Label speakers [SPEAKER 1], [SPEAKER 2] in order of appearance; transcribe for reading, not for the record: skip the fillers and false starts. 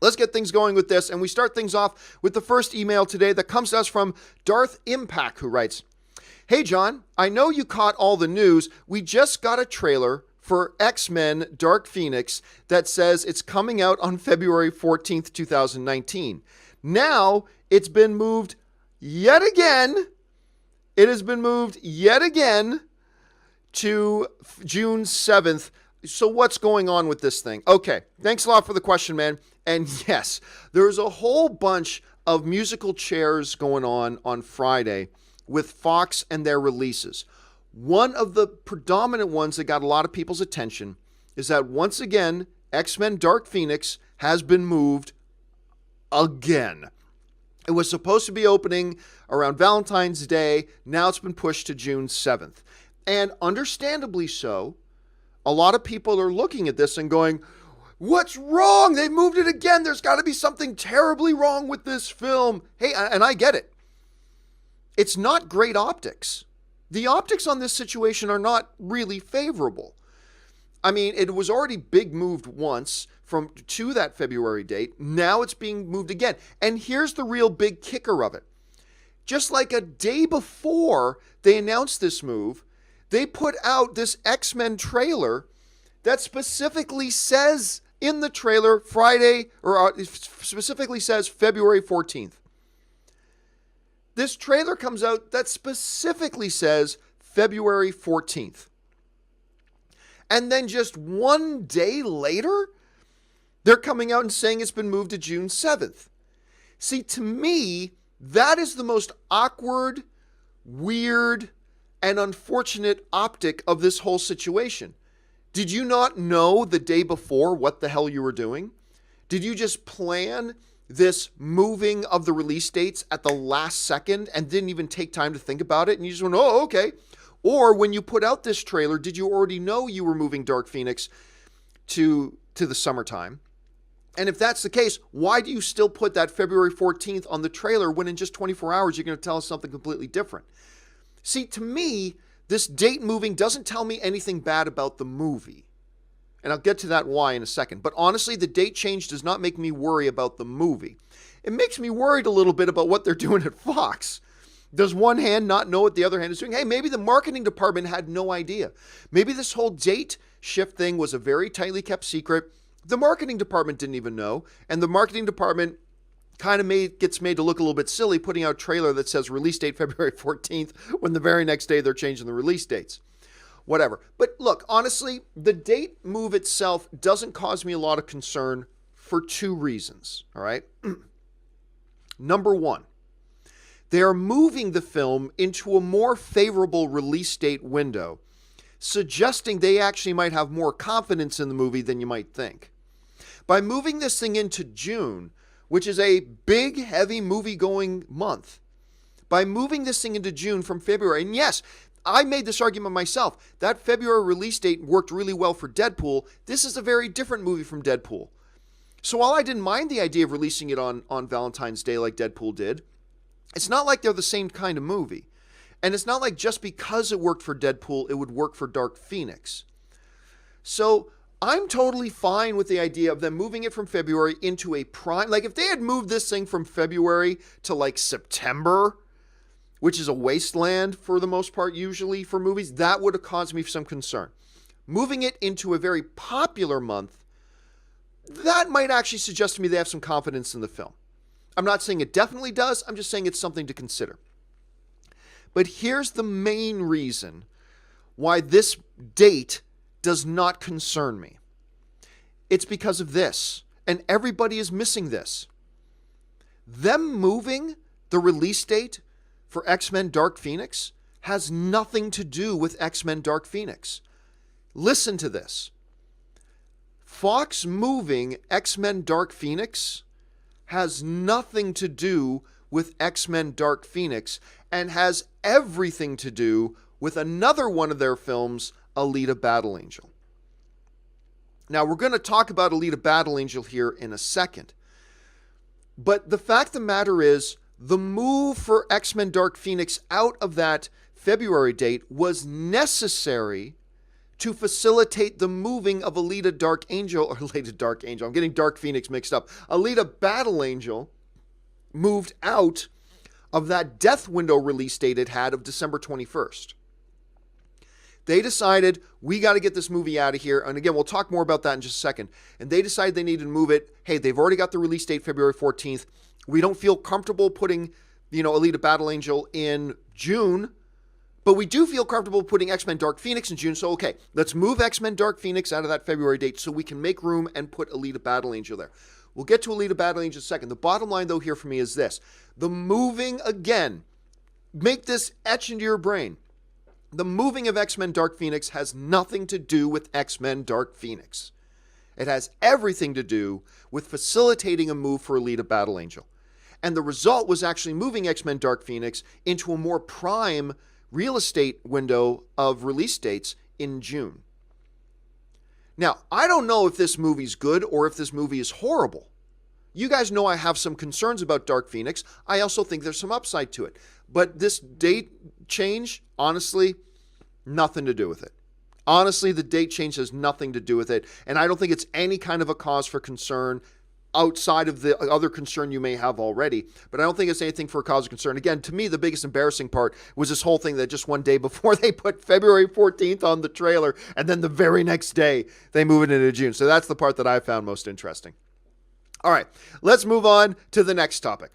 [SPEAKER 1] Let's get things going with this, and we start things off with the first email today that comes to us from Darth Impakk, who writes, "Hey John, I know you caught all the news. We just got a trailer for X-Men Dark Phoenix that says it's coming out on February 14th, 2019. Now it's been moved yet again. It has been moved yet again to June 7th. So what's going on with this thing?" Okay, thanks a lot for the question, man. And yes, there's a whole bunch of musical chairs going on Friday with Fox and their releases. One of the predominant ones that got a lot of people's attention is that once again, X-Men Dark Phoenix has been moved again. It was supposed to be opening around Valentine's Day. Now it's been pushed to June 7th. And understandably so, a lot of people are looking at this and going, what's wrong? They moved it again. There's got to be something terribly wrong with this film. Hey, and I get it. It's not great optics. The optics on this situation are not really favorable. I mean, it was already big moved once to that February date. Now it's being moved again. And here's the real big kicker of it. Just like a day before they announced this move, they put out this X-Men trailer that specifically says in the trailer Friday, or specifically says February 14th. This trailer comes out that specifically says February 14th. And then just one day later, they're coming out and saying it's been moved to June 7th. See, to me, that is the most awkward, weird, and unfortunate optic of this whole situation. Did you not know the day before what the hell you were doing? Did you just plan this moving of the release dates at the last second and didn't even take time to think about it? And you just went, oh, okay. Or when you put out this trailer, did you already know you were moving Dark Phoenix to the summertime? And if that's the case, why do you still put that February 14th on the trailer when in just 24 hours you're going to tell us something completely different? See, to me, this date moving doesn't tell me anything bad about the movie. And I'll get to that why in a second. But honestly, the date change does not make me worry about the movie. It makes me worried a little bit about what they're doing at Fox. Does one hand not know what the other hand is doing? Hey, maybe the marketing department had no idea. Maybe this whole date shift thing was a very tightly kept secret. The marketing department didn't even know. And the marketing department kind of gets made to look a little bit silly, putting out a trailer that says release date February 14th when the very next day they're changing the release dates. Whatever. But look, honestly, the date move itself doesn't cause me a lot of concern for two reasons, all right? Number one, they are moving the film into a more favorable release date window, suggesting they actually might have more confidence in the movie than you might think. By moving this thing into June, which is a big, heavy movie-going month, by moving this thing into June from February, and yes, I made this argument myself, that February release date worked really well for Deadpool. This is a very different movie from Deadpool. So while I didn't mind the idea of releasing it on Valentine's Day like Deadpool did, it's not like they're the same kind of movie. And it's not like just because it worked for Deadpool, it would work for Dark Phoenix. So I'm totally fine with the idea of them moving it from February into a prime. Like if they had moved this thing from February to like September, which is a wasteland for the most part usually for movies, that would have caused me some concern. Moving it into a very popular month, that might actually suggest to me they have some confidence in the film. I'm not saying it definitely does. I'm just saying it's something to consider. But here's the main reason why this date does not concern me. It's because of this, and everybody is missing this. Them moving the release date for X-Men Dark Phoenix has nothing to do with X-Men Dark Phoenix. Listen to this. Fox moving X-Men Dark Phoenix has nothing to do with X-Men Dark Phoenix and has everything to do with another one of their films, Alita Battle Angel. Now, we're going to talk about Alita Battle Angel here in a second. But the fact of the matter is, the move for X-Men Dark Phoenix out of that February date was necessary to facilitate the moving of Alita Dark Angel, or Alita Dark Angel, I'm getting Dark Phoenix mixed up. Alita Battle Angel moved out of that death window release date it had of December 21st. They decided, we got to get this movie out of here. And again, we'll talk more about that in just a second. And they decided they needed to move it. Hey, they've already got the release date, February 14th. We don't feel comfortable putting, Alita Battle Angel in June, but we do feel comfortable putting X-Men Dark Phoenix in June. So, okay, let's move X-Men Dark Phoenix out of that February date so we can make room and put Alita Battle Angel there. We'll get to Alita Battle Angel in a second. The bottom line, though, here for me is this. The moving, again, make this etch into your brain. The moving of X-Men Dark Phoenix has nothing to do with X-Men Dark Phoenix. It has everything to do with facilitating a move for Alita Battle Angel. And the result was actually moving X-Men Dark Phoenix into a more prime real estate window of release dates in June. Now, I don't know if this movie's good or if this movie is horrible. You guys know I have some concerns about Dark Phoenix. I also think there's some upside to it. But this date change, honestly, nothing to do with it. Honestly, the date change has nothing to do with it. And I don't think it's any kind of a cause for concern outside of the other concern you may have already. But I don't think it's anything for a cause of concern. Again, to me, the biggest embarrassing part was this whole thing that just one day before they put February 14th on the trailer, and then the very next day they move it into June. So that's the part that I found most interesting. All right, let's move on to the next topic.